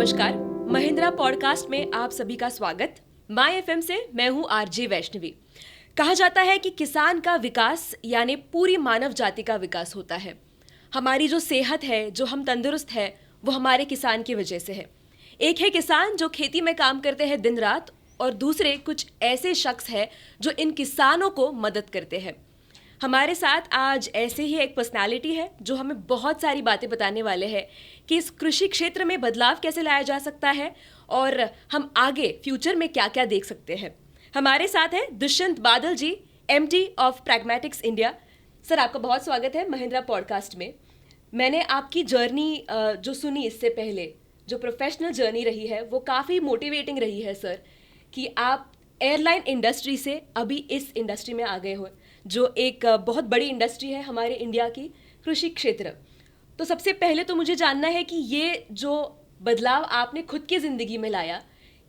नमस्कार, महिंद्रा पॉडकास्ट में आप सभी का स्वागत। माय एफएम से मैं हूं आरजे वैष्णवी। कहा जाता है कि किसान का विकास यानी पूरी मानव जाति का विकास होता है। हमारी जो सेहत है, जो हम तंदुरुस्त है, वो हमारे किसान की वजह से है। एक है किसान जो खेती में काम करते हैं दिन रात, और दूसरे कुछ ऐसे शख्स हैं जो इन किसानों को मदद करते हैं। हमारे साथ आज ऐसे ही एक पर्सनालिटी है जो हमें बहुत सारी बातें बताने वाले हैं कि इस कृषि क्षेत्र में बदलाव कैसे लाया जा सकता है और हम आगे फ्यूचर में क्या क्या देख सकते हैं। हमारे साथ है Dushyant Badal ji, MD of Pragmatics India. Sir, आपका बहुत स्वागत है महिंद्रा पॉडकास्ट में। मैंने आपकी जर्नी जो सुनी इससे पहले, जो प्रोफेशनल जर्नी रही है, वो काफ़ी मोटिवेटिंग रही है सर, कि आप एयरलाइन इंडस्ट्री से अभी इस इंडस्ट्री में आ गए हो, जो एक बहुत बड़ी इंडस्ट्री है हमारे इंडिया की, कृषि क्षेत्र। तो सबसे पहले तो मुझे जानना है कि ये जो बदलाव आपने खुद की ज़िंदगी में लाया,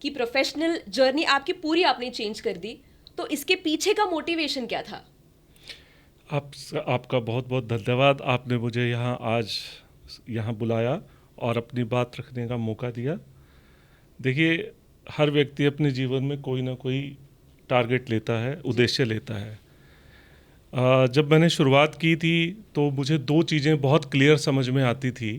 कि प्रोफेशनल जर्नी आपकी पूरी आपने चेंज कर दी, तो इसके पीछे का मोटिवेशन क्या था? आपका बहुत बहुत धन्यवाद। आपने मुझे यहाँ बुलाया और अपनी बात रखने का मौका दिया। देखिए, हर व्यक्ति अपने जीवन में कोई ना कोई टारगेट लेता है, उद्देश्य लेता है। जब मैंने शुरुआत की थी तो मुझे दो चीज़ें बहुत क्लियर समझ में आती थी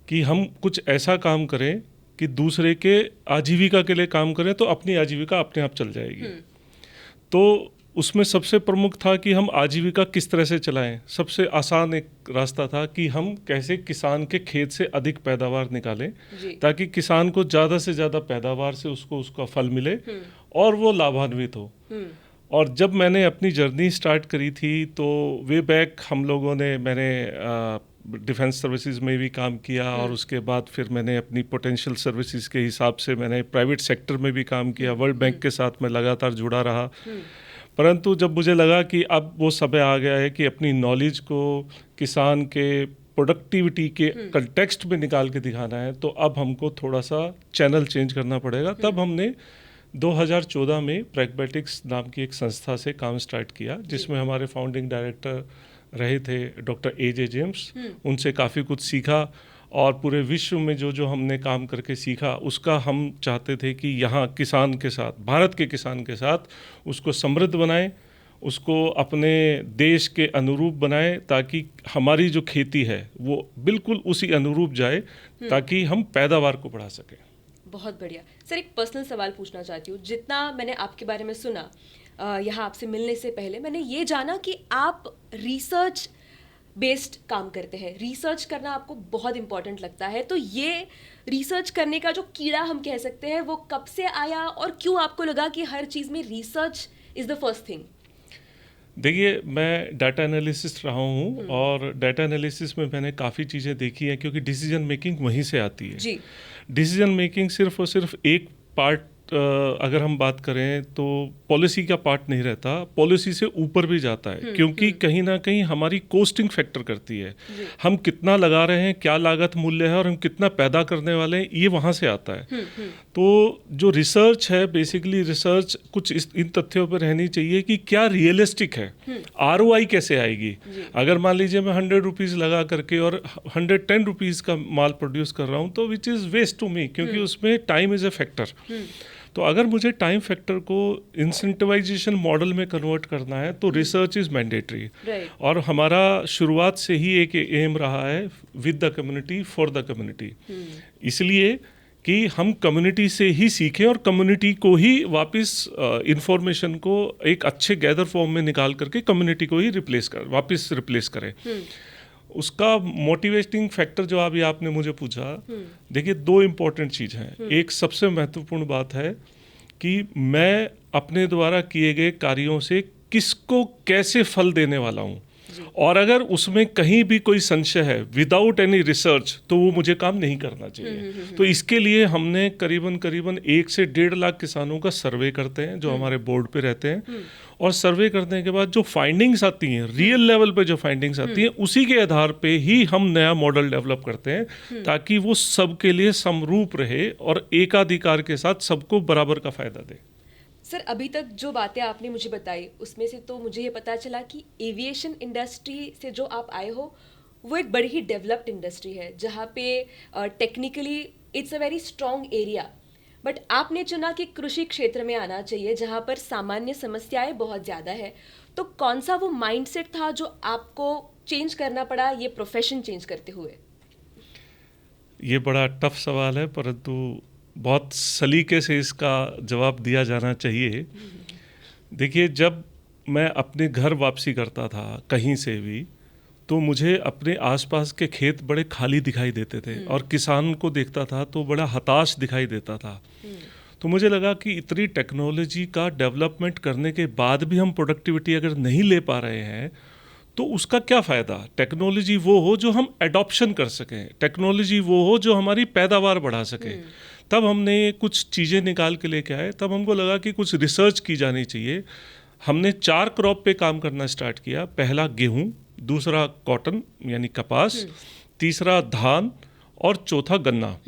कि हम कुछ ऐसा काम करें कि दूसरे के आजीविका के लिए काम करें तो अपनी आजीविका अपने आप चल जाएगी। तो उसमें सबसे प्रमुख था कि हम आजीविका किस तरह से चलाएं। सबसे आसान एक रास्ता था कि हम कैसे किसान के खेत से अधिक पैदावार निकालें, ताकि किसान को ज़्यादा से ज़्यादा पैदावार से उसका फल मिले और वो लाभान्वित हो। और जब मैंने अपनी जर्नी स्टार्ट करी थी तो वे बैक मैंने डिफेंस सर्विसेज में भी काम किया, और उसके बाद फिर मैंने अपनी पोटेंशियल सर्विसेज के हिसाब से मैंने प्राइवेट सेक्टर में भी काम किया। वर्ल्ड बैंक के साथ मैं लगातार जुड़ा रहा। परंतु जब मुझे लगा कि अब वो समय आ गया है कि अपनी नॉलेज को किसान के प्रोडक्टिविटी के कंटेक्स्ट में निकाल के दिखाना है, तो अब हमको थोड़ा सा चैनल चेंज करना पड़ेगा। तब हमने 2014 में प्रैग्मेटिक्स नाम की एक संस्था से काम स्टार्ट किया, जिसमें हमारे फाउंडिंग डायरेक्टर रहे थे डॉक्टर ए.जे. जेम्स। उनसे काफ़ी कुछ सीखा, और पूरे विश्व में जो हमने काम करके सीखा उसका हम चाहते थे कि यहाँ किसान के साथ, भारत के किसान के साथ उसको समृद्ध बनाएं, उसको अपने देश के अनुरूप बनाएं, ताकि हमारी जो खेती है वो बिल्कुल उसी अनुरूप जाए, ताकि हम पैदावार को बढ़ा सकें। बहुत बढ़िया सर, एक पर्सनल सवाल पूछना चाहती हूँ। जितना मैंने आपके बारे में सुना यहाँ आपसे मिलने से पहले, मैंने ये जाना कि आप रिसर्च बेस्ड काम करते हैं। रिसर्च करना आपको बहुत इम्पोर्टेंट लगता है। तो ये रिसर्च करने का जो कीड़ा हम कह सकते हैं, वो कब से आया और क्यों आपको लगा कि हर चीज़ में research is the first thing? देखिए, मैं डाटा एनालिसिस्ट रहा हूँ, और डाटा एनालिसिस में मैंने काफ़ी चीज़ें देखी हैं, क्योंकि डिसीजन मेकिंग वहीं से आती है जी। डिसीजन मेकिंग सिर्फ और सिर्फ एक पार्ट, अगर हम बात करें तो पॉलिसी का पार्ट नहीं रहता, पॉलिसी से ऊपर भी जाता है, क्योंकि कहीं ना कहीं हमारी कोस्टिंग फैक्टर करती है। हम कितना लगा रहे हैं, क्या लागत मूल्य है, और हम कितना पैदा करने वाले हैं, ये वहाँ से आता है। तो जो रिसर्च है, बेसिकली रिसर्च कुछ इन तथ्यों पर रहनी चाहिए कि क्या रियलिस्टिक है, ROI कैसे आएगी। अगर मान लीजिए मैं 100 रुपीज़ लगा करके और 110 रुपीज़ का माल प्रोड्यूस कर रहा हूँ, तो which is waste to me, क्योंकि उसमें टाइम इज़ ए फैक्टर। तो अगर मुझे टाइम फैक्टर को इंसेंटिवाइजेशन मॉडल में कन्वर्ट करना है, तो रिसर्च इज़ मैंडेटरी। और हमारा शुरुआत से ही एक एम रहा है, with the community for the community. इसलिए कि हम कम्युनिटी से ही सीखें और कम्युनिटी को ही वापस इंफॉर्मेशन को एक अच्छे गैदर फॉर्म में निकाल करके कम्युनिटी को ही वापस रिप्लेस करें। उसका मोटिवेटिंग फैक्टर जो अभी आपने मुझे पूछा, देखिए, दो इम्पॉर्टेंट चीज़ हैं। एक सबसे महत्वपूर्ण बात है कि मैं अपने द्वारा किए गए कार्यों से किसको कैसे फल देने वाला हूँ, और अगर उसमें कहीं भी कोई संशय है विदाउट एनी रिसर्च, तो वो मुझे काम नहीं करना चाहिए। तो इसके लिए हमने करीबन 1 से 1.5 लाख किसानों का सर्वे करते हैं, जो हमारे बोर्ड पे रहते हैं। और सर्वे करने के बाद जो फाइंडिंग्स आती हैं, रियल लेवल पे जो फाइंडिंग्स आती हैं, उसी के आधार पे ही हम नया मॉडल डेवलप करते हैं, ताकि वो सबके लिए समरूप रहे और एकाधिकार के साथ सबको बराबर का फायदा दे। सर, अभी तक जो बातें आपने मुझे बताई, उसमें से तो मुझे ये पता चला कि एविएशन इंडस्ट्री से जो आप आए हो, वो एक बड़ी ही डेवलप्ड इंडस्ट्री है जहाँ पे technically it's a very strong area, but आपने चुना कि कृषि क्षेत्र में आना चाहिए जहाँ पर सामान्य समस्याएं बहुत ज़्यादा है। तो कौन सा वो माइंडसेट था जो आपको चेंज करना पड़ा ये प्रोफेशन चेंज करते हुए? ये बड़ा टफ सवाल है, परंतु बहुत सलीके से इसका जवाब दिया जाना चाहिए। देखिए, जब मैं अपने घर वापसी करता था कहीं से भी, तो मुझे अपने आसपास के खेत बड़े खाली दिखाई देते थे और किसान को देखता था तो बड़ा हताश दिखाई देता था। तो मुझे लगा कि इतनी टेक्नोलॉजी का डेवलपमेंट करने के बाद भी हम प्रोडक्टिविटी अगर नहीं ले पा रहे हैं तो उसका क्या फ़ायदा। टेक्नोलॉजी वो हो जो हम एडॉप्शन कर सकें, टेक्नोलॉजी वो हो जो हमारी पैदावार बढ़ा सके। तब हमने कुछ चीज़ें निकाल के लेके आए। तब हमको लगा कि कुछ रिसर्च की जानी चाहिए। हमने 4 क्रॉप पे काम करना स्टार्ट किया। पहला गेहूँ, दूसरा कॉटन यानी कपास, तीसरा धान और चौथा गन्ना।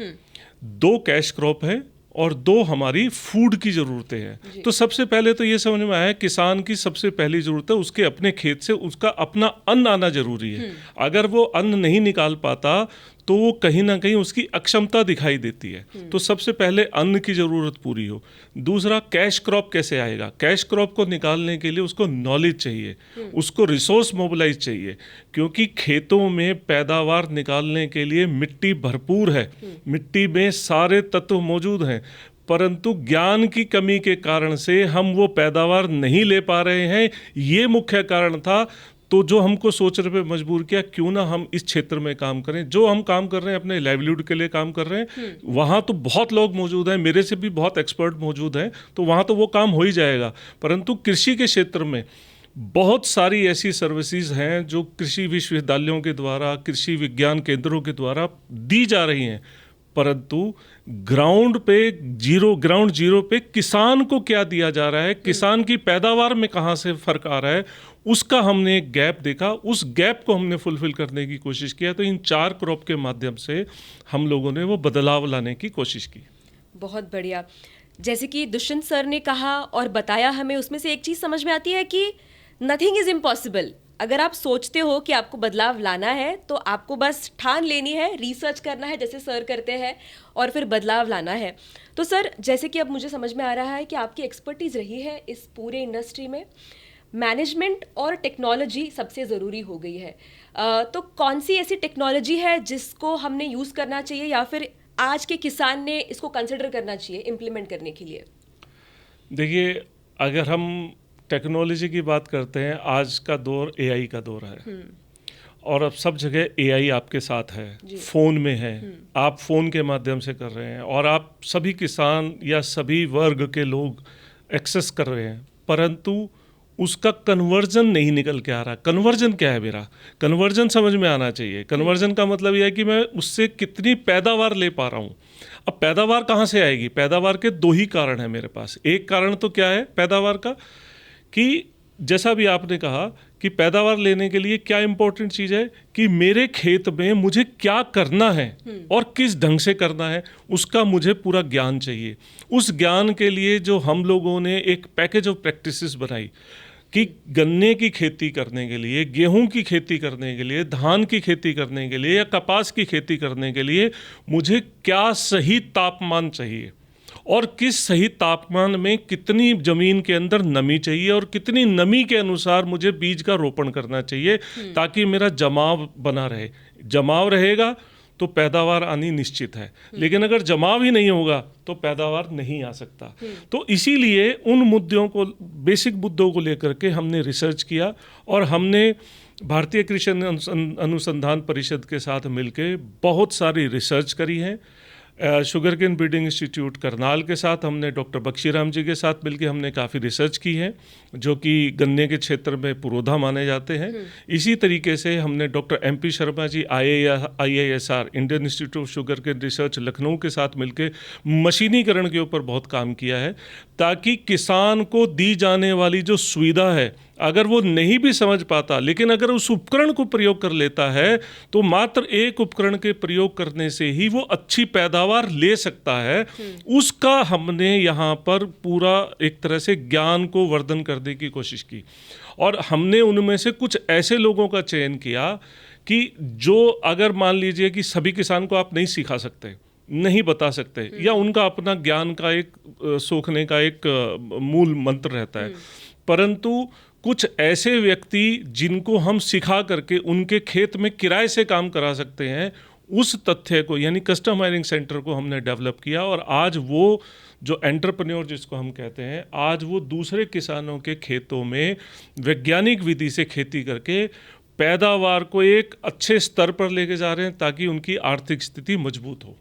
2 कैश क्रॉप है और 2 हमारी फूड की ज़रूरतें हैं। तो सबसे पहले तो ये समझ में आया, किसान की सबसे पहली ज़रूरत है उसके अपने खेत से उसका अपना अन्न आना ज़रूरी है। अगर वो अन्न नहीं निकाल पाता तो वो कहीं ना कहीं उसकी अक्षमता दिखाई देती है। तो सबसे पहले अन्न की ज़रूरत पूरी हो। दूसरा, कैश क्रॉप कैसे आएगा। कैश क्रॉप को निकालने के लिए उसको नॉलेज चाहिए, उसको रिसोर्स मोबिलाइज चाहिए, क्योंकि खेतों में पैदावार निकालने के लिए मिट्टी भरपूर है, मिट्टी में सारे तत्व मौजूद हैं, परंतु ज्ञान की कमी के कारण से हम वो पैदावार नहीं ले पा रहे हैं। ये मुख्य कारण था। तो जो हमको सोचने पे मजबूर किया, क्यों ना हम इस क्षेत्र में काम करें। जो हम काम कर रहे हैं अपने लाइवलीहुड के लिए काम कर रहे हैं, वहाँ तो बहुत लोग मौजूद हैं, मेरे से भी बहुत एक्सपर्ट मौजूद हैं, तो वहाँ तो वो काम हो ही जाएगा। परंतु कृषि के क्षेत्र में बहुत सारी ऐसी सर्विसेज हैं जो कृषि विश्वविद्यालयों के द्वारा, कृषि विज्ञान केंद्रों के द्वारा दी जा रही हैं, परंतु ग्राउंड जीरो पे किसान को क्या दिया जा रहा है, किसान की पैदावार में कहाँ से फ़र्क आ रहा है, उसका हमने एक गैप देखा। उस गैप को हमने फुलफिल करने की कोशिश किया। तो इन 4 क्रॉप के माध्यम से हम लोगों ने वो बदलाव लाने की कोशिश की। बहुत बढ़िया। जैसे कि दुष्यंत सर ने कहा और बताया हमें, उसमें से एक चीज़ समझ में आती है कि नथिंग इज़ इम्पॉसिबल। अगर आप सोचते हो कि आपको बदलाव लाना है तो आपको बस ठान लेनी है, रिसर्च करना है जैसे सर करते हैं, और फिर बदलाव लाना है। तो सर, जैसे कि अब मुझे समझ में आ रहा है कि आपकी एक्सपर्टीज़ रही है इस पूरे इंडस्ट्री में, मैनेजमेंट और टेक्नोलॉजी सबसे ज़रूरी हो गई है। तो कौन सी ऐसी टेक्नोलॉजी है जिसको हमने यूज़ करना चाहिए या फिर आज के किसान ने इसको कंसिडर करना चाहिए इम्प्लीमेंट करने के लिए? देखिए, अगर हम टेक्नोलॉजी की बात करते हैं, आज का दौर एआई का दौर है और अब सब जगह एआई आपके साथ है, फ़ोन में है, आप फ़ोन के माध्यम से कर रहे हैं और आप सभी किसान या सभी वर्ग के लोग एक्सेस कर रहे हैं, परंतु उसका कन्वर्जन नहीं निकल के आ रहा। कन्वर्जन क्या है मेरा? कन्वर्जन समझ में आना चाहिए। कन्वर्जन का मतलब यह है कि मैं उससे कितनी पैदावार ले पा रहा हूँ। अब पैदावार कहाँ से आएगी? पैदावार के 2 ही कारण हैं मेरे पास। एक कारण तो क्या है पैदावार का, कि जैसा भी आपने कहा कि पैदावार लेने के लिए क्या इंपॉर्टेंट चीज़ है कि मेरे खेत में मुझे क्या करना है और किस ढंग से करना है, उसका मुझे पूरा ज्ञान चाहिए। उस ज्ञान के लिए जो हम लोगों ने एक पैकेज ऑफ प्रैक्टिसेस बनाई कि गन्ने की खेती करने के लिए, गेहूं की खेती करने के लिए, धान की खेती करने के लिए या कपास की खेती करने के लिए मुझे क्या सही तापमान चाहिए और किस सही तापमान में कितनी ज़मीन के अंदर नमी चाहिए और कितनी नमी के अनुसार मुझे बीज का रोपण करना चाहिए, ताकि मेरा जमाव बना रहे। जमाव रहेगा तो पैदावार आनी निश्चित है, लेकिन अगर जमाव ही नहीं होगा तो पैदावार नहीं आ सकता। तो इसीलिए उन मुद्दों को, बेसिक मुद्दों को लेकर के हमने रिसर्च किया और हमने भारतीय कृषि अनुसंधान परिषद के साथ मिलके बहुत सारी रिसर्च करी है। Sugar cane breeding institute Karnal के साथ हमने डॉक्टर बख्शीराम जी के साथ मिलकर हमने काफ़ी रिसर्च की है, जो कि गन्ने के क्षेत्र में पुरोधा माने जाते हैं। इसी तरीके से हमने doctor MP Sharma ji IISR Indian institute of sugar cane research Lucknow के साथ मिलकर मशीनीकरण के ऊपर बहुत काम किया है, ताकि किसान को दी जाने वाली जो सुविधा है, अगर वो नहीं भी समझ पाता, लेकिन अगर उस उपकरण को प्रयोग कर लेता है तो मात्र एक उपकरण के प्रयोग करने से ही वो अच्छी पैदावार ले सकता है। उसका हमने यहाँ पर पूरा एक तरह से ज्ञान को वर्धन करने की कोशिश की और हमने उनमें से कुछ ऐसे लोगों का चयन किया कि जो अगर मान लीजिए कि सभी किसान को आप नहीं सिखा सकते, नहीं बता सकते, या उनका अपना ज्ञान का एक सोखने का एक मूल मंत्र रहता है, परंतु कुछ ऐसे व्यक्ति जिनको हम सिखा करके उनके खेत में किराए से काम करा सकते हैं, उस तथ्य को यानी कस्टम हायरिंग सेंटर को हमने डेवलप किया। और आज वो जो एंटरप्रेन्योर जिसको हम कहते हैं, आज वो दूसरे किसानों के खेतों में वैज्ञानिक विधि से खेती करके पैदावार को एक अच्छे स्तर पर लेके जा रहे हैं ताकि उनकी आर्थिक स्थिति मजबूत हो।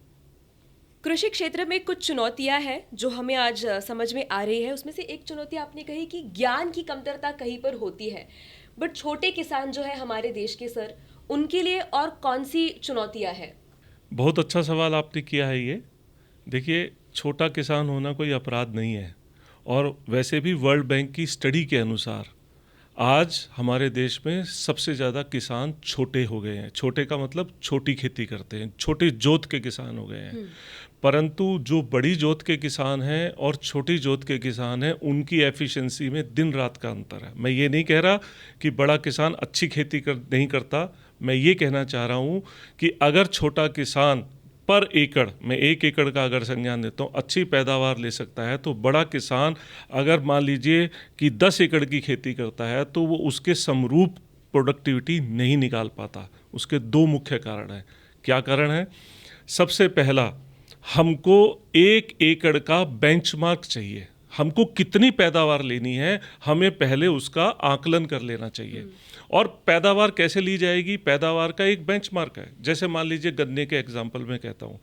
कृषि क्षेत्र में कुछ चुनौतियां हैं जो हमें आज समझ में आ रही है। उसमें से एक चुनौती आपने कही कि ज्ञान की कमतरता कहीं पर होती है, बट छोटे किसान जो है हमारे देश के सर, उनके लिए और कौन सी चुनौतियां हैं? बहुत अच्छा सवाल आपने किया है ये। देखिए, छोटा किसान होना कोई अपराध नहीं है, और वैसे भी वर्ल्ड बैंक की स्टडी के अनुसार आज हमारे देश में सबसे ज़्यादा किसान छोटे हो गए हैं। छोटे का मतलब छोटी खेती करते हैं, छोटे जोत के किसान हो गए हैं। परंतु जो बड़ी जोत के किसान हैं और छोटी जोत के किसान हैं, उनकी एफिशिएंसी में दिन रात का अंतर है। मैं ये नहीं कह रहा कि बड़ा किसान अच्छी खेती नहीं करता, मैं ये कहना चाह रहा हूँ कि अगर छोटा किसान पर एकड़, मैं 1 एकड़ का अगर संज्ञान देता हूँ, अच्छी पैदावार ले सकता है, तो बड़ा किसान अगर मान लीजिए कि 10 एकड़ की खेती करता है तो वो उसके समरूप प्रोडक्टिविटी नहीं निकाल पाता। उसके 2 मुख्य कारण हैं। क्या कारण है? सबसे पहला, हमको 1 एकड़ का बेंचमार्क चाहिए। हमको कितनी पैदावार लेनी है, हमें पहले उसका आकलन कर लेना चाहिए। और पैदावार कैसे ली जाएगी? पैदावार का एक बेंचमार्क है। जैसे मान लीजिए गन्ने के एग्जांपल में कहता हूँ,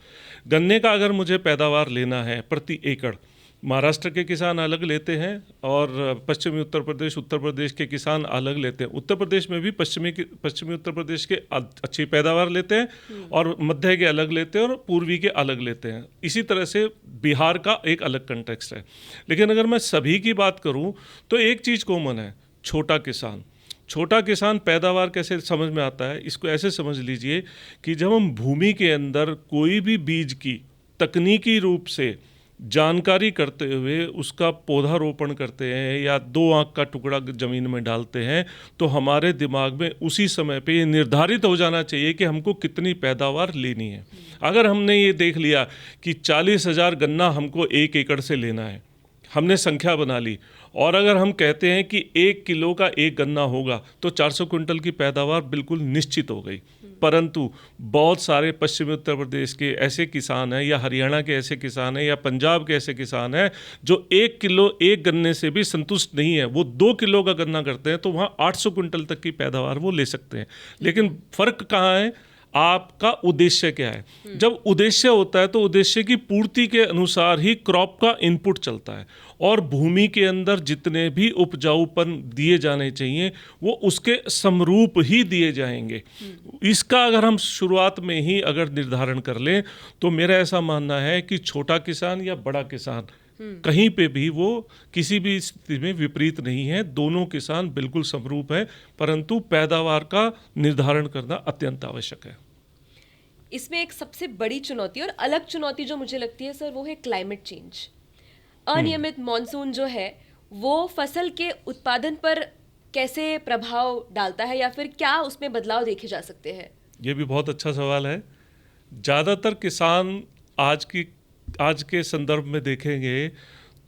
गन्ने का अगर मुझे पैदावार लेना है प्रति एकड़, महाराष्ट्र के किसान अलग लेते हैं और पश्चिमी उत्तर प्रदेश के किसान अलग लेते हैं। उत्तर प्रदेश में भी पश्चिमी उत्तर प्रदेश के अच्छी पैदावार लेते हैं और मध्य के अलग लेते हैं और पूर्वी के अलग लेते हैं। इसी तरह से बिहार का एक अलग कंटेक्स्ट है। लेकिन अगर मैं सभी की बात करूं तो एक चीज़ कॉमन है, छोटा किसान। छोटा किसान पैदावार कैसे समझ में आता है? इसको ऐसे समझ लीजिए कि जब हम भूमि के अंदर कोई भी बीज की तकनीकी रूप से जानकारी करते हुए उसका पौधारोपण करते हैं या 2 आंख का टुकड़ा ज़मीन में डालते हैं, तो हमारे दिमाग में उसी समय पे ये निर्धारित हो जाना चाहिए कि हमको कितनी पैदावार लेनी है। अगर हमने ये देख लिया कि 40,000 गन्ना हमको 1 एकड़ से लेना है, हमने संख्या बना ली, और अगर हम कहते हैं कि 1 किलो का 1 गन्ना होगा तो 400 क्विंटल की पैदावार बिल्कुल निश्चित हो गई। परंतु बहुत सारे पश्चिमी उत्तर प्रदेश के ऐसे किसान हैं या हरियाणा के ऐसे किसान हैं या पंजाब के ऐसे किसान हैं जो 1 किलो 1 गन्ने से भी संतुष्ट नहीं है, वो 2 किलो का गन्ना करते हैं, तो वहाँ 800 क्विंटल तक की पैदावार वो ले सकते हैं। लेकिन फ़र्क कहाँ है? आपका उद्देश्य क्या है? जब उद्देश्य होता है तो उद्देश्य की पूर्ति के अनुसार ही क्रॉप का इनपुट चलता है, और भूमि के अंदर जितने भी उपजाऊपन दिए जाने चाहिए वो उसके समरूप ही दिए जाएंगे। इसका अगर हम शुरुआत में ही अगर निर्धारण कर लें तो मेरा ऐसा मानना है कि छोटा किसान या बड़ा किसान कहीं पे भी वो किसी भी स्थिति में विपरीत नहीं है, दोनों किसान बिल्कुल समरूप है, परंतु पैदावार का निर्धारण करना अत्यंत आवश्यक है। इसमें एक सबसे बड़ी चुनौती और अलग चुनौती जो मुझे लगती है सर, वो है क्लाइमेट चेंज। अनियमित मॉनसून जो है वो फसल के उत्पादन पर कैसे प्रभाव डालता है, या फिर क्या उसमें बदलाव देखे जा सकते हैं? ये भी बहुत अच्छा सवाल है। ज़्यादातर किसान आज के संदर्भ में देखेंगे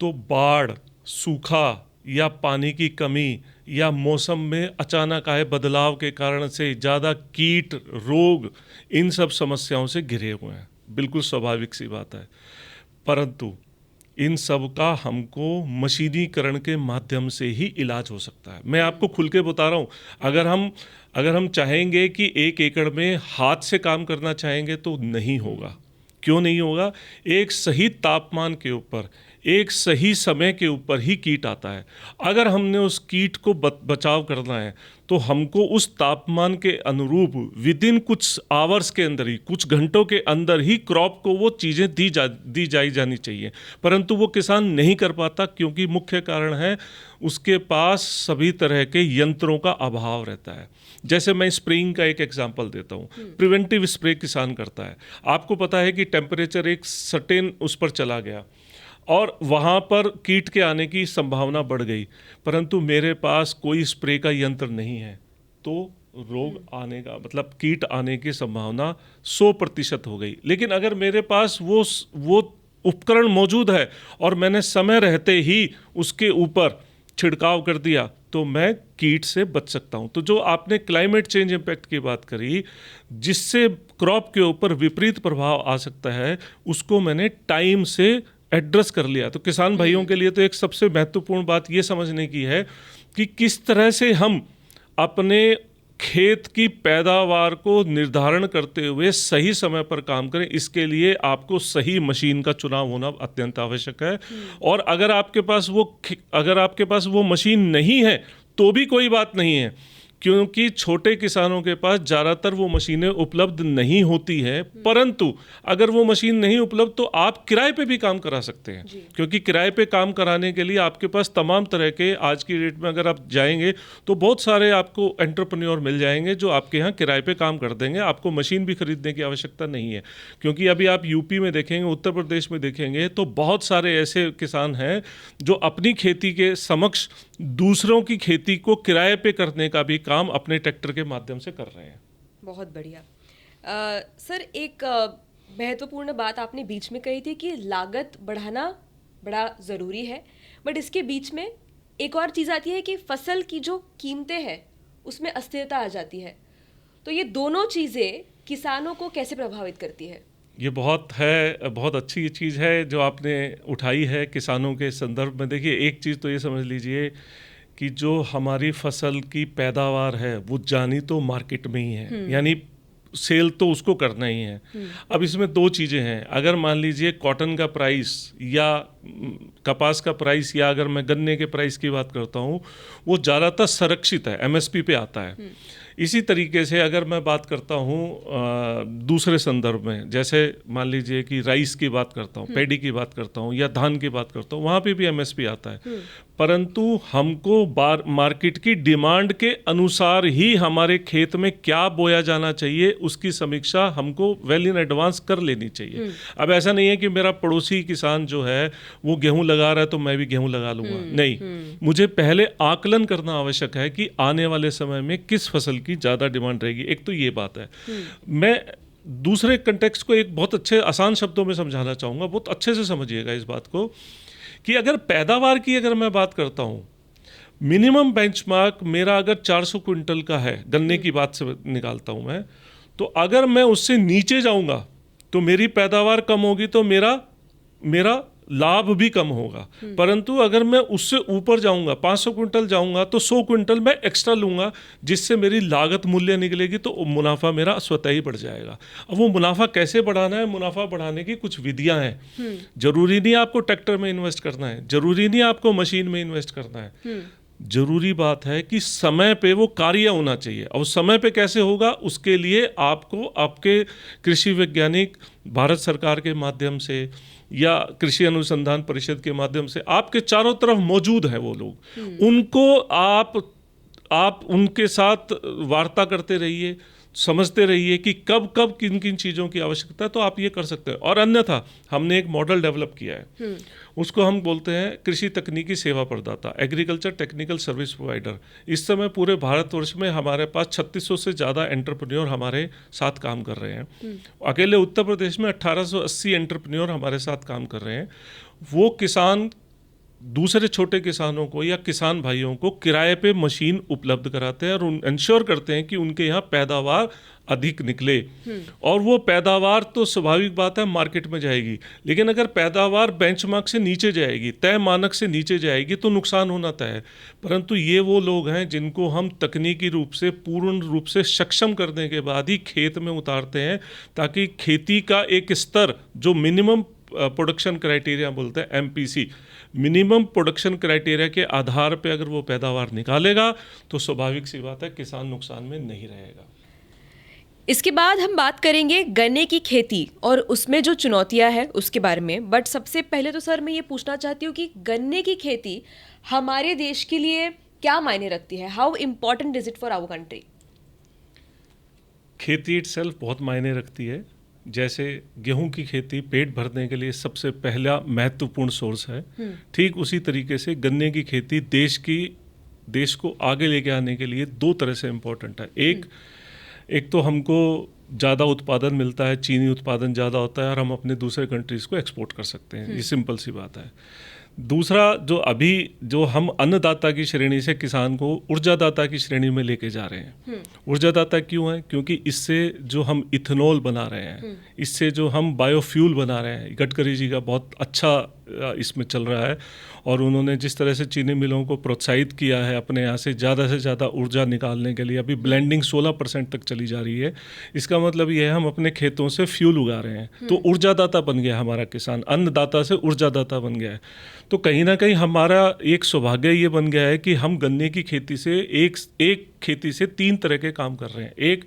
तो बाढ़, सूखा या पानी की कमी या मौसम में अचानक आए बदलाव के कारण से ज़्यादा कीट, रोग, इन सब समस्याओं से घिरे हुए हैं। बिल्कुल स्वाभाविक सी बात है। परंतु इन सब का हमको मशीनीकरण के माध्यम से ही इलाज हो सकता है। मैं आपको खुल के बता रहा हूँ, अगर हम चाहेंगे कि 1 एकड़ में हाथ से काम करना चाहेंगे तो नहीं होगा। क्यों नहीं होगा? एक सही तापमान के ऊपर, एक सही समय के ऊपर ही कीट आता है। अगर हमने उस कीट को बचाव करना है तो हमको उस तापमान के अनुरूप विदिन कुछ आवर्स के अंदर ही, कुछ घंटों के अंदर ही क्रॉप को वो चीज़ें दी जानी चाहिए। परंतु वो किसान नहीं कर पाता, क्योंकि मुख्य कारण है उसके पास सभी तरह के यंत्रों का अभाव रहता है। जैसे मैं स्प्रेइंग का एक एग्जांपल देता हूँ। प्रिवेंटिव स्प्रे किसान करता है। आपको पता है कि टेम्परेचर एक सर्टेन उस पर चला गया और वहाँ पर कीट के आने की संभावना बढ़ गई, परंतु मेरे पास कोई स्प्रे का यंत्र नहीं है, तो रोग आने का मतलब कीट आने की संभावना 100% हो गई। लेकिन अगर मेरे पास वो उपकरण मौजूद है और मैंने समय रहते ही उसके ऊपर छिड़काव कर दिया तो मैं कीट से बच सकता हूं। तो जो आपने क्लाइमेट चेंज इम्पैक्ट की बात करी, जिससे क्रॉप के ऊपर विपरीत प्रभाव आ सकता है, उसको मैंने टाइम से एड्रेस कर लिया। तो किसान भाइयों के लिए तो एक सबसे महत्वपूर्ण बात ये समझने की है कि किस तरह से हम अपने खेत की पैदावार को निर्धारण करते हुए सही समय पर काम करें। इसके लिए आपको सही मशीन का चुनाव होना अत्यंत आवश्यक है। और अगर आपके पास वो मशीन नहीं है तो भी कोई बात नहीं है, क्योंकि छोटे किसानों के पास ज़्यादातर वो मशीनें उपलब्ध नहीं होती हैं। परंतु अगर वो मशीन नहीं उपलब्ध तो आप किराए पे भी काम करा सकते हैं, क्योंकि किराए पे काम कराने के लिए आपके पास तमाम तरह के, आज की डेट में अगर आप जाएंगे तो बहुत सारे आपको एंटरप्रेन्योर मिल जाएंगे जो आपके यहाँ किराए पे काम कर देंगे। आपको मशीन भी खरीदने की आवश्यकता नहीं है, क्योंकि अभी आप यूपी में देखेंगे, उत्तर प्रदेश में देखेंगे तो बहुत सारे ऐसे किसान हैं जो अपनी खेती के समक्ष दूसरों की खेती को किराए पे करने का भी काम अपने ट्रैक्टर के माध्यम से कर रहे हैं। बहुत बढ़िया। सर, एक महत्वपूर्ण बात आपने बीच में कही थी कि लागत बढ़ाना बड़ा ज़रूरी है, बट इसके बीच में एक और चीज़ आती है कि फसल की जो कीमतें हैं उसमें अस्थिरता आ जाती है। तो ये दोनों चीज़ें किसानों को कैसे प्रभावित करती है? ये बहुत अच्छी चीज़ है जो आपने उठाई है किसानों के संदर्भ में। देखिए, एक चीज़ तो ये समझ लीजिए कि जो हमारी फसल की पैदावार है वो जानी तो मार्केट में ही है, यानी सेल तो उसको करना ही है। अब इसमें दो चीज़ें हैं। अगर मान लीजिए कॉटन का प्राइस या कपास का प्राइस, या अगर मैं गन्ने के प्राइस की बात करता हूँ, वो ज़्यादातर संरक्षित है, एमएसपी पे आता है। इसी तरीके से अगर मैं बात करता हूँ दूसरे संदर्भ में, जैसे मान लीजिए कि राइस की बात करता हूँ, पैडी की बात करता हूँ, या धान की बात करता हूँ, वहाँ पे भी एमएसपी आता है। परंतु हमको मार्केट की डिमांड के अनुसार ही हमारे खेत में क्या बोया जाना चाहिए उसकी समीक्षा हमको वेल इन एडवांस कर लेनी चाहिए। अब ऐसा नहीं है कि मेरा पड़ोसी किसान जो है वो गेहूं लगा रहा है तो मैं भी गेहूं लगा लूंगा, नहीं। मुझे पहले आकलन करना आवश्यक है कि आने वाले समय में किस फसल की ज़्यादा डिमांड रहेगी। एक तो ये बात है। मैं दूसरे कंटेक्स्ट को एक बहुत अच्छे आसान शब्दों में समझाना चाहूँगा, बहुत अच्छे से समझिएगा इस बात को, कि अगर पैदावार की अगर मैं बात करता हूँ, मिनिमम बेंचमार्क मेरा अगर 400 क्विंटल का है, गन्ने की बात से निकालता हूँ मैं, तो अगर मैं उससे नीचे जाऊँगा तो मेरी पैदावार कम होगी, तो मेरा लाभ भी कम होगा। परंतु अगर मैं उससे ऊपर जाऊंगा, 500 क्विंटल जाऊंगा, तो 100 क्विंटल मैं एक्स्ट्रा लूंगा, जिससे मेरी लागत मूल्य निकलेगी, तो मुनाफा मेरा स्वतः ही बढ़ जाएगा। अब वो मुनाफा कैसे बढ़ाना है, मुनाफा बढ़ाने की कुछ विधियां हैं। जरूरी नहीं आपको ट्रैक्टर में इन्वेस्ट करना है, जरूरी नहीं आपको मशीन में इन्वेस्ट करना है। जरूरी बात है कि समय पे वो कार्य होना चाहिए। और समय पे कैसे होगा, उसके लिए आपको आपके कृषि वैज्ञानिक भारत सरकार के माध्यम से या कृषि अनुसंधान परिषद के माध्यम से आपके चारों तरफ मौजूद हैं वो लोग, उनको आप उनके साथ वार्ता करते रहिए, समझते रहिए कि कब कब किन किन चीज़ों की आवश्यकता है, तो आप ये कर सकते हैं। और अन्यथा हमने एक मॉडल डेवलप किया है, उसको हम बोलते हैं कृषि तकनीकी सेवा प्रदाता, एग्रीकल्चर टेक्निकल सर्विस प्रोवाइडर। इस समय पूरे भारतवर्ष में हमारे पास 3600 से ज़्यादा एंटरप्रेन्योर हमारे साथ काम कर रहे हैं। अकेले उत्तर प्रदेश में 1880 एंटरप्रेन्योर हमारे साथ काम कर रहे हैं। वो किसान दूसरे छोटे किसानों को या किसान भाइयों को किराए पे मशीन उपलब्ध कराते हैं और इंश्योर करते हैं कि उनके यहाँ पैदावार अधिक निकले। और वो पैदावार तो स्वाभाविक बात है मार्केट में जाएगी, लेकिन अगर पैदावार बेंचमार्क से नीचे जाएगी, तय मानक से नीचे जाएगी, तो नुकसान होना तय है। परंतु ये वो लोग हैं जिनको हम तकनीकी रूप से पूर्ण रूप से सक्षम करने के बाद ही खेत में उतारते हैं, ताकि खेती का एक स्तर जो मिनिमम प्रोडक्शन क्राइटेरिया बोलते हैं, एमपीसी, मिनिमम प्रोडक्शन क्राइटेरिया के आधार पे अगर वो पैदावार निकालेगा तो स्वाभाविक सी बात है किसान नुकसान में नहीं रहेगा। इसके बाद हम बात करेंगे गन्ने की खेती और उसमें जो चुनौतियां हैं उसके बारे में। बट सबसे पहले तो सर मैं ये पूछना चाहती हूँ कि गन्ने की खेती हमारे देश के लिए क्या मायने रखती है? How important is it for our country? खेती इटसेल्फ बहुत मायने रखती है। जैसे गेहूं की खेती पेट भरने के लिए सबसे पहला महत्वपूर्ण सोर्स है, ठीक उसी तरीके से गन्ने की खेती देश की देश को आगे लेके आने के लिए दो तरह से इम्पोर्टेंट है। एक तो हमको ज़्यादा उत्पादन मिलता है, चीनी उत्पादन ज़्यादा होता है और हम अपने दूसरे कंट्रीज़ को एक्सपोर्ट कर सकते हैं, ये सिंपल सी बात है। दूसरा, जो हम अन्नदाता की श्रेणी से किसान को ऊर्जादाता की श्रेणी में लेके जा रहे हैं। ऊर्जादाता क्यों है? क्योंकि इससे जो हम इथेनॉल बना रहे हैं, इससे जो हम बायोफ्यूल बना रहे हैं, गडकरी जी का बहुत अच्छा इसमें चल रहा है और उन्होंने जिस तरह से चीनी मिलों को प्रोत्साहित किया है अपने यहाँ से ज़्यादा ऊर्जा निकालने के लिए, अभी ब्लेंडिंग 16% तक चली जा रही है। इसका मतलब ये है हम अपने खेतों से फ्यूल उगा रहे हैं, तो ऊर्जादाता बन गया हमारा किसान, अन्नदाता से ऊर्जादाता बन गया है। तो कहीं ना कहीं हमारा एक सौभाग्य ये बन गया है कि हम गन्ने की खेती से एक खेती से 3 तरह के काम कर रहे हैं। एक,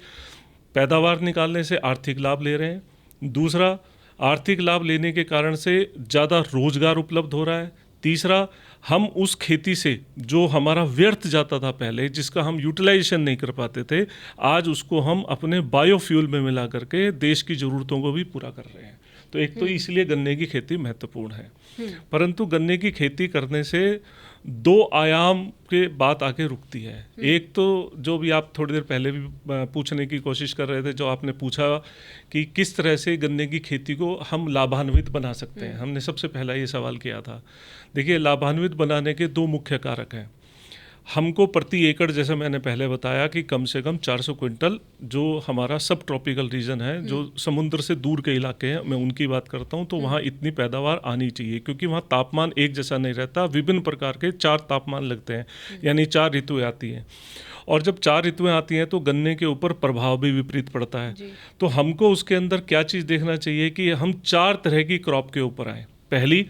पैदावार निकालने से आर्थिक लाभ ले रहे हैं। दूसरा, आर्थिक लाभ लेने के कारण से ज़्यादा रोजगार उपलब्ध हो रहा है। तीसरा, हम उस खेती से जो हमारा व्यर्थ जाता था पहले, जिसका हम यूटिलाइजेशन नहीं कर पाते थे, आज उसको हम अपने बायोफ्यूल में मिला करके देश की ज़रूरतों को भी पूरा कर रहे हैं। तो एक तो इसलिए गन्ने की खेती महत्वपूर्ण है, परंतु गन्ने की खेती करने से 2 आयाम के बात आके रुकती है। एक तो जो भी आप थोड़ी देर पहले भी पूछने की कोशिश कर रहे थे, जो आपने पूछा कि किस तरह से गन्ने की खेती को हम लाभान्वित बना सकते हैं, हमने सबसे पहला ये सवाल किया था। देखिए, लाभान्वित बनाने के 2 मुख्य कारक हैं। हमको प्रति एकड़, जैसे मैंने पहले बताया, कि कम से कम 400 क्विंटल, जो हमारा सब ट्रॉपिकल रीजन है, जो समुद्र से दूर के इलाके हैं, मैं उनकी बात करता हूँ, तो वहाँ इतनी पैदावार आनी चाहिए, क्योंकि वहाँ तापमान एक जैसा नहीं रहता, विभिन्न प्रकार के 4 तापमान लगते हैं, यानी 4 ऋतुएं आती हैं। और जब 4 ऋतुएं आती हैं तो गन्ने के ऊपर प्रभाव भी विपरीत पड़ता है। तो हमको उसके अंदर क्या चीज़ देखना चाहिए कि हम 4 तरह की क्रॉप के ऊपर आए। पहली,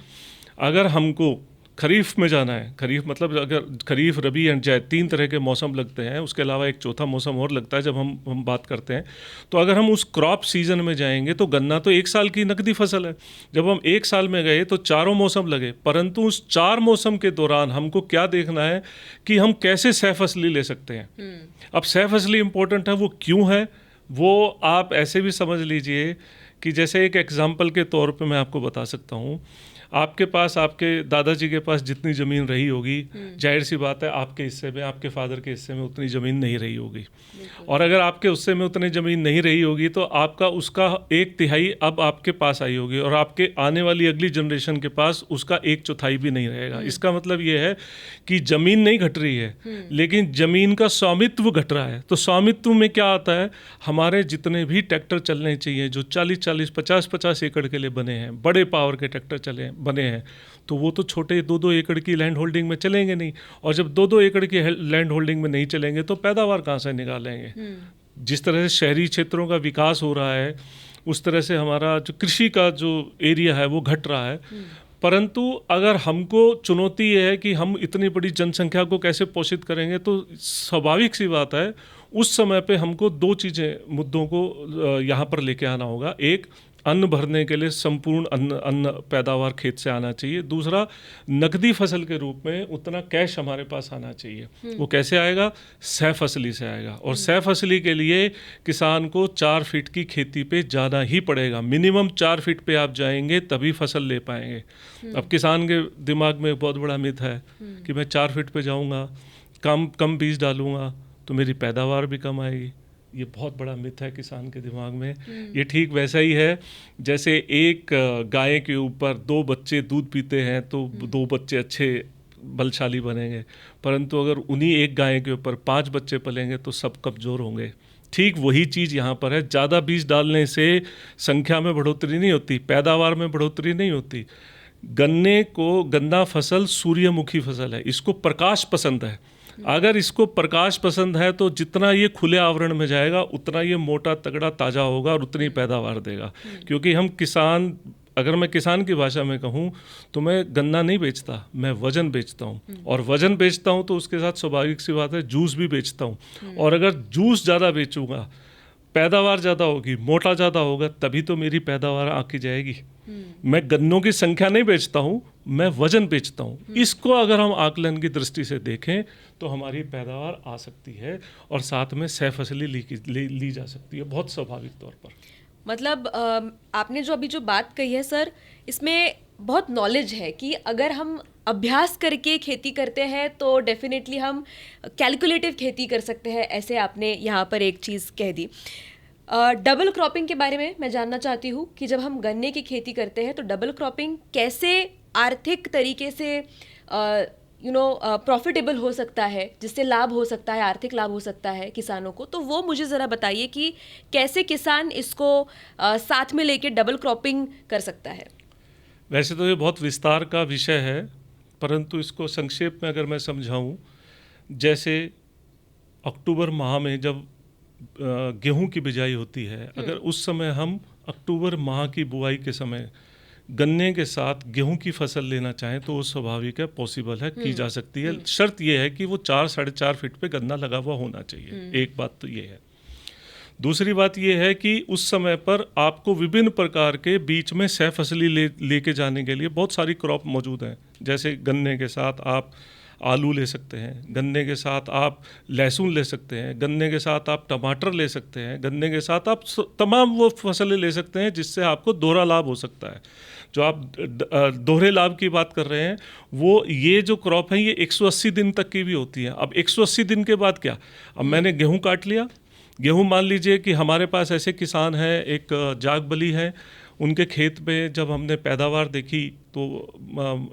अगर हमको खरीफ में जाना है, खरीफ मतलब अगर खरीफ, रबी एंड जायद 3 तरह के मौसम लगते हैं, उसके अलावा एक चौथा मौसम और लगता है जब हम बात करते हैं। तो अगर हम उस क्रॉप सीजन में जाएंगे तो गन्ना तो 1 साल की नकदी फसल है। जब हम 1 साल में गए तो 4 मौसम लगे, परंतु उस 4 मौसम के दौरान हमको क्या देखना है कि हम कैसे सह फसली ले सकते हैं। अब सह फसली इंपॉर्टेंट है, वो क्यों है, वो आप ऐसे भी समझ लीजिए कि जैसे एक एग्जाम्पल के तौर पे मैं आपको बता सकता हूँ। आपके पास, आपके दादाजी के पास जितनी ज़मीन रही होगी, जाहिर सी बात है आपके हिस्से में, आपके फादर के हिस्से में उतनी ज़मीन नहीं रही होगी। और अगर आपके हिस्से में उतनी ज़मीन नहीं रही होगी तो आपका उसका 1/3 अब आपके पास आई होगी और आपके आने वाली अगली जनरेशन के पास उसका 1/4 भी नहीं रहेगा। इसका मतलब ये है कि ज़मीन नहीं घट रही है, लेकिन ज़मीन का स्वामित्व घट रहा है। तो स्वामित्व में क्या आता है, हमारे जितने भी ट्रैक्टर चलने चाहिए, जो 40-40, 50-50 एकड़ के लिए बने हैं, बड़े पावर के ट्रैक्टर बने हैं, तो वो तो छोटे 2-2 एकड़ की लैंड होल्डिंग में चलेंगे नहीं। और जब 2-2 एकड़ की लैंड होल्डिंग में नहीं चलेंगे तो पैदावार कहाँ से निकालेंगे। जिस तरह से शहरी क्षेत्रों का विकास हो रहा है, उस तरह से हमारा जो कृषि का जो एरिया है वो घट रहा है। परंतु अगर हमको चुनौती ये है कि हम इतनी बड़ी जनसंख्या को कैसे पोषित करेंगे, तो स्वाभाविक सी बात है उस समय पे हमको 2 चीज़ें, मुद्दों को यहाँ पर लेके आना होगा। एक, अन्न भरने के लिए संपूर्ण अन्न पैदावार खेत से आना चाहिए। दूसरा, नकदी फसल के रूप में उतना कैश हमारे पास आना चाहिए। वो कैसे आएगा, सह फसली से आएगा। और सह फसली के लिए किसान को 4 फीट की खेती पे जाना ही पड़ेगा। मिनिमम 4 फीट पे आप जाएंगे तभी फसल ले पाएंगे। अब किसान के दिमाग में बहुत बड़ा मिथ है कि मैं 4 फीट पे जाऊँगा, कम बीज डालूंगा तो मेरी पैदावार भी कम आएगी। ये बहुत बड़ा मिथ है किसान के दिमाग में। ये ठीक वैसा ही है जैसे एक गाय के ऊपर 2 बच्चे दूध पीते हैं तो 2 बच्चे अच्छे बलशाली बनेंगे, परंतु अगर उन्हीं एक गाय के ऊपर 5 बच्चे पलेंगे तो सब कमज़ोर होंगे। ठीक वही चीज़ यहाँ पर है। ज़्यादा बीज डालने से संख्या में बढ़ोतरी नहीं होती, पैदावार में बढ़ोतरी नहीं होती। गन्ना फसल सूर्यमुखी फसल है, इसको प्रकाश पसंद है। अगर इसको प्रकाश पसंद है तो जितना ये खुले आवरण में जाएगा उतना ये मोटा तगड़ा ताज़ा होगा और उतनी पैदावार देगा। क्योंकि हम किसान, अगर मैं किसान की भाषा में कहूँ तो मैं गन्ना नहीं बेचता, मैं वजन बेचता हूँ। और वजन बेचता हूँ तो उसके साथ स्वाभाविक सी बात है जूस भी बेचता हूँ। और अगर जूस ज़्यादा बेचूंगा, पैदावार ज़्यादा होगी, मोटा ज़्यादा होगा, तभी तो मेरी पैदावार आके जाएगी। मैं गन्नों की संख्या नहीं बेचता हूँ, मैं वजन बेचता हूँ। इसको अगर हम आकलन की दृष्टि से देखें तो हमारी पैदावार आ सकती है और साथ में सह फसली ली जा सकती है, बहुत स्वाभाविक तौर पर। मतलब आपने जो अभी जो बात कही है सर, इसमें बहुत नॉलेज है कि अगर हम अभ्यास करके खेती करते हैं तो डेफिनेटली हम कैलकुलेटिव खेती कर सकते हैं, ऐसे आपने यहाँ पर एक चीज़ कह दी। डबल क्रॉपिंग के बारे में मैं जानना चाहती हूँ कि जब हम गन्ने की खेती करते हैं तो डबल क्रॉपिंग कैसे आर्थिक तरीके से प्रॉफिटेबल हो सकता है, जिससे लाभ हो सकता है, आर्थिक लाभ हो सकता है किसानों को। तो वो मुझे ज़रा बताइए कि कैसे किसान इसको साथ में लेके डबल क्रॉपिंग कर सकता है। वैसे तो ये बहुत विस्तार का विषय है, परंतु इसको संक्षेप में अगर मैं समझाऊं, जैसे अक्टूबर माह में जब गेहूं की बिजाई होती है, अगर उस समय हम अक्टूबर माह की बुआई के समय गन्ने के साथ गेहूं की फसल लेना चाहें तो वो स्वाभाविक है, पॉसिबल है, की जा सकती है। शर्त ये है कि वो 4-4.5 फीट पे गन्ना लगा हुआ होना चाहिए। एक बात तो ये है। दूसरी बात ये है कि उस समय पर आपको विभिन्न प्रकार के बीच में सह फसली लेके जाने के लिए बहुत सारी क्रॉप मौजूद हैं। जैसे गन्ने के साथ आप आलू ले सकते हैं, गन्ने के साथ आप लहसुन ले सकते हैं, गन्ने के साथ आप टमाटर ले सकते हैं, गन्ने के साथ आप तमाम वो फसलें ले सकते हैं जिससे आपको दोहरा लाभ हो सकता है। जो आप दोहरे लाभ की बात कर रहे हैं, वो ये जो क्रॉप है ये 180 दिन तक की भी होती है। अब 180 दिन के बाद क्या, अब मैंने गेहूँ काट लिया, गेहूँ मान लीजिए कि हमारे पास ऐसे किसान हैं, एक जागबली है, उनके खेत में जब हमने पैदावार देखी तो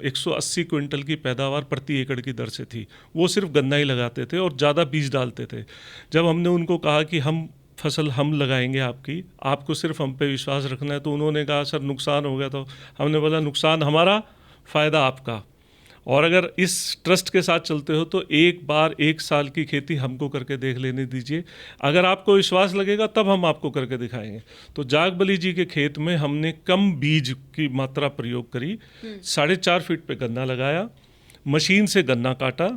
180 क्विंटल की पैदावार प्रति एकड़ की दर से थी। वो सिर्फ गन्ना ही लगाते थे और ज़्यादा बीज डालते थे। जब हमने उनको कहा कि हम फसल हम लगाएंगे आपकी, आपको सिर्फ हम पे विश्वास रखना है, तो उन्होंने कहा सर नुकसान हो गया। तो हमने बोला नुकसान हमारा, फ़ायदा आपका, और अगर इस ट्रस्ट के साथ चलते हो तो एक बार 1 साल की खेती हमको करके देख लेने दीजिए, अगर आपको विश्वास लगेगा तब हम आपको करके दिखाएंगे। तो जागबली जी के खेत में हमने कम बीज की मात्रा प्रयोग करी, 4.5 फीट पे गन्ना लगाया, मशीन से गन्ना काटा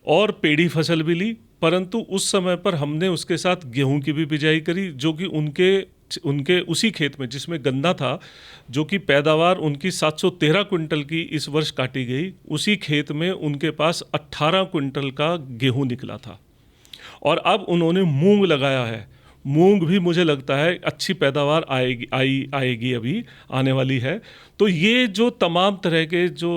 और पेड़ी फसल भी ली, परंतु उस समय पर हमने उसके साथ गेहूं की भी बिजाई करी, जो कि उनके उसी खेत में जिसमें गन्ना था, जो कि पैदावार उनकी 713 क्विंटल की इस वर्ष काटी गई, उसी खेत में उनके पास 18 क्विंटल का गेहूं निकला था। और अब उन्होंने मूंग लगाया है, मूंग भी मुझे लगता है अच्छी पैदावार आएगी अभी आने वाली है। तो ये जो तमाम तरह के जो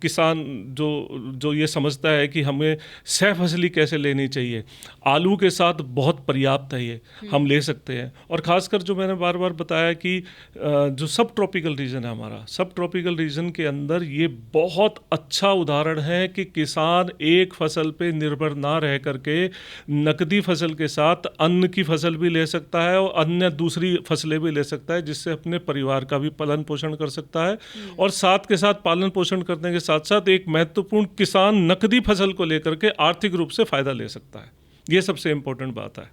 किसान जो ये समझता है कि हमें सह फसली कैसे लेनी चाहिए, आलू के साथ बहुत पर्याप्त है, ये हम ले सकते हैं। और ख़ासकर जो मैंने बार बार बताया कि जो सब ट्रॉपिकल रीजन है हमारा, सब ट्रॉपिकल रीजन के अंदर ये बहुत अच्छा उदाहरण है कि किसान एक फसल पे निर्भर ना रह करके नकदी फसल के साथ अन्न की फसल भी ले सकता है और अन्य दूसरी फसलें भी ले सकता है, जिससे अपने परिवार का भी पालन पोषण कर सकता है। और साथ के साथ पालन पोषण करने के साथ साथ एक महत्वपूर्ण किसान नकदी फसल को लेकर के आर्थिक रूप से फायदा ले सकता है। ये सबसे इंपॉर्टेंट बात है।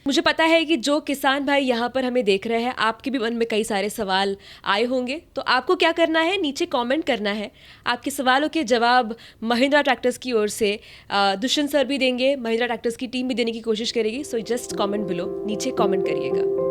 मुझे पता है कि जो किसान भाई यहाँ पर हमें देख रहे हैं, आपके भी मन में कई सारे सवाल आए होंगे। तो आपको क्या करना है, नीचे कमेंट करना है। आपके सवालों के जवाब महिंद्रा ट्रैक्टर्स की ओर से दुष्यंत सर भी देंगे, महिंद्रा ट्रैक्टर्स की टीम भी देने की कोशिश करेगी। सो जस्ट कमेंट बिलो, नीचे कमेंट करिएगा।